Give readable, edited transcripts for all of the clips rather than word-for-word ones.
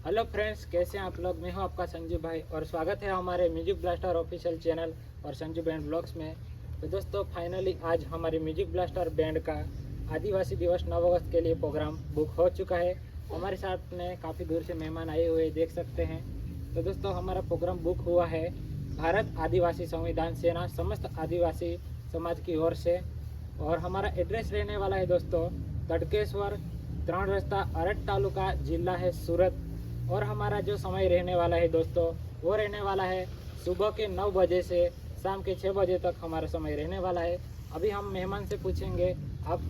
Hello friends, कैसे हैं आप लोग। मैं हूं आपका संजू भाई और स्वागत है हमारे म्यूजिक ब्लास्टर ऑफिशियल चैनल और संजू बैंड ब्लॉग्स में। तो दोस्तों, फाइनली आज हमारे म्यूजिक ब्लास्टर बैंड का आदिवासी दिवस 9 अगस्त के लिए प्रोग्राम बुक हो चुका है। हमारे साथ में काफ़ी दूर से मेहमान आए हुए देख सकते हैं। तो दोस्तों, हमारा प्रोग्राम बुक हुआ है भारत आदिवासी संविधान सेना समस्त आदिवासी समाज की ओर से। और हमारा एड्रेस रहने वाला है दोस्तों तड़केश्वर 3 रस्ता अरट तालुका, जिला है सूरत। और हमारा जो समय रहने वाला है दोस्तों वो रहने वाला है सुबह के 9 बजे से शाम के 6 बजे तक हमारा समय रहने वाला है। अभी हम मेहमान से पूछेंगे, आप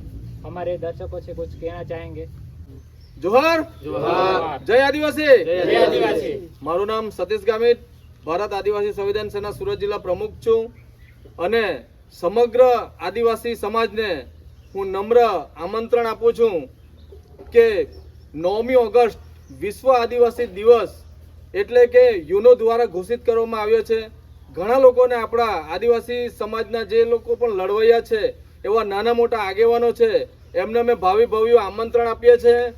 हमारे दर्शकों से कुछ कहना चाहेंगे। जोहार जोहार। जय आदिवासी। जय आदिवासी। મારું નામ સતીશ ગામિત, ભારત આદિવાસી સંવિધાન સેના સુરત જિલ્લા પ્રમુખ છું અને સમગ્ર આદિવાસી સમાજને હું નમ્ર આમંત્રણ આપું છું કે 9મી ઓગસ્ટ વિશ્વ આદિવાસી દિવસ એટલે કે યુનો દ્વારા ઘોષિત કરવામાં આવ્યો છે। ઘણા લોકોને આપણા આદિવાસી સમાજના જે લોકો પણ લડવૈયા છે એવા નાના મોટા આગેવાનો છે એમને અમે ભાવિ ભવ્ય આમંત્રણ આપીએ છીએ।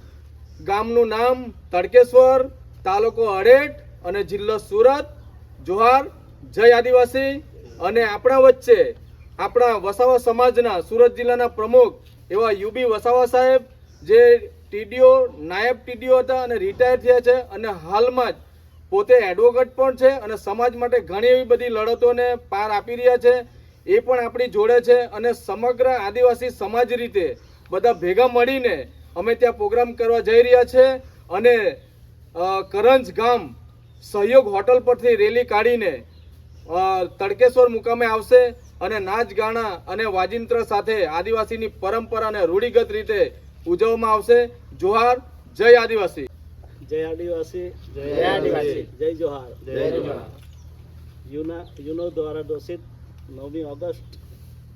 ગામનું નામ તડકેશ્વર, તાલુકો અડેટ અને જિલ્લો સુરત। જોહાર, જય આદિવાસી। અને આપણા વચ્ચે આપણા વસાવા સમાજના સુરત જિલ્લાના પ્રમુખ એવા યુબી વસાવા સાહેબ, જે ટીડીઓ નાયબ ટીડીઓ હતા અને રિટાયર થયા છે અને હાલમાં જ પોતે એડવોકેટ પણ છે અને સમાજ માટે ઘણી એવી બધી લડતોને પાર આપી રહ્યા છે, એ પણ આપણી જોડે છે। અને સમગ્ર આદિવાસી સમાજ રીતે બધા ભેગા મળીને અમે ત્યાં પ્રોગ્રામ કરવા જઈ રહ્યા છે। અને કરંજ ગામ સહયોગ હોટલ પરથી રેલી કાઢીને તડકેશ્વર મુકામે આવશે અને નાચ ગાણા અને વાજિંત્ર સાથે આદિવાસીની પરંપરા અને રૂઢિગત રીતે ઉજવવામાં આવશે। જોહાર, જય આદિવાસી। જય આદિવાસી, જય આદિવાસી, જય જોહાર। જય જોહાર। યુનો દ્વારા ઘોષિત 9મી ઓગસ્ટ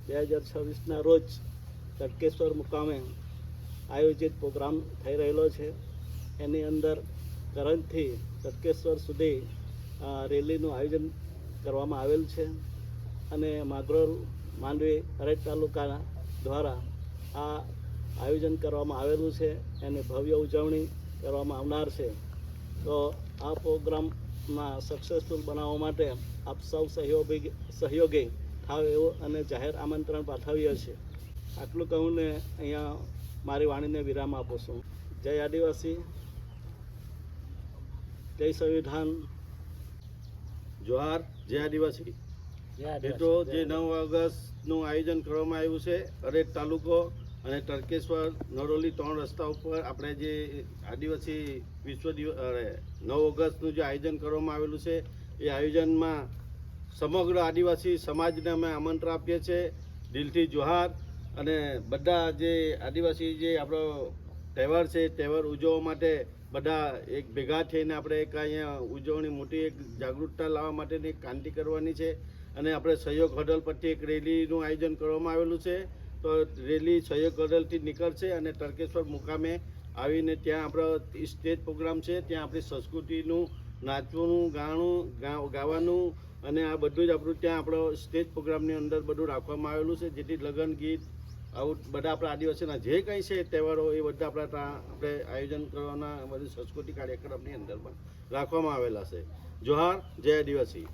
2026ના રોજ તડકેશ્વર મુકામે આયોજિત પ્રોગ્રામ થઈ રહેલો છે। એની અંદર કરંજથી તડકેશ્વર સુધી રેલીનું આયોજન કરવામાં આવેલ છે અને માગરોળ, માંડવી, અરેઠ તાલુકા દ્વારા આ આયોજન કરવામાં આવેલું છે। એની ભવ્ય ઉજવણી કરવામાં આવનાર છે। તો આ પ્રોગ્રામમાં સક્સેસફુલ બનાવવા માટે આપ સૌ સહયોગી થાવ એવું અને જાહેર આમંત્રણ પાઠવીએ છીએ। આટલું કહુંને અહીંયા મારી વાણીને વિરામ આપું છું। જય આદિવાસી, જય સંવિધાન। જોહાર, જય આદિવાસી। મિત્રો, જે 9 ઓગસ્ટનું આયોજન કરવામાં આવ્યું છે અરેઠ તાલુકો અને તડકેશ્વર નરોલી 3 રસ્તા ઉપર આપણે જે આદિવાસી વિશ્વ દિવસ 9 ઓગસ્ટનું જે આયોજન કરવામાં આવેલું છે એ આયોજનમાં સમગ્ર આદિવાસી સમાજને અમે આમંત્રણ આપીએ છીએ। દિલથી જોહાર। અને બધા જે આદિવાસી જે આપણો તહેવાર છે તહેવાર ઉજવવા માટે બધા એક ભેગા થઈને આપણે એક અહીંયા ઉજવણી મોટી એક જાગૃતતા લાવવા માટેની એક ક્રાંતિ કરવાની છે અને આપણે સહયોગ હોટલ પરથી એક રેલીનું આયોજન કરવામાં આવેલું છે। તો રેલી સહયોગ હોટલથી નીકળશે અને તડકેશ્વર મુકામે આવીને ત્યાં આપણો સ્ટેજ પ્રોગ્રામ છે, ત્યાં આપણી સંસ્કૃતિનું નાચવાનું, ગાવાનું અને આ બધું જ આપણું ત્યાં આપણો સ્ટેજ પ્રોગ્રામની અંદર બધું રાખવામાં આવેલું છે, જેથી લગ્ન ગીત આવું બધા આપણા આદિવાસીના જે કંઈ છે તહેવારો એ બધા આપણે આયોજન કરવાના બધું સંસ્કૃતિ કાર્યક્રમની અંદર પણ રાખવામાં આવેલા છે। જોહાર, જય આદિવાસી।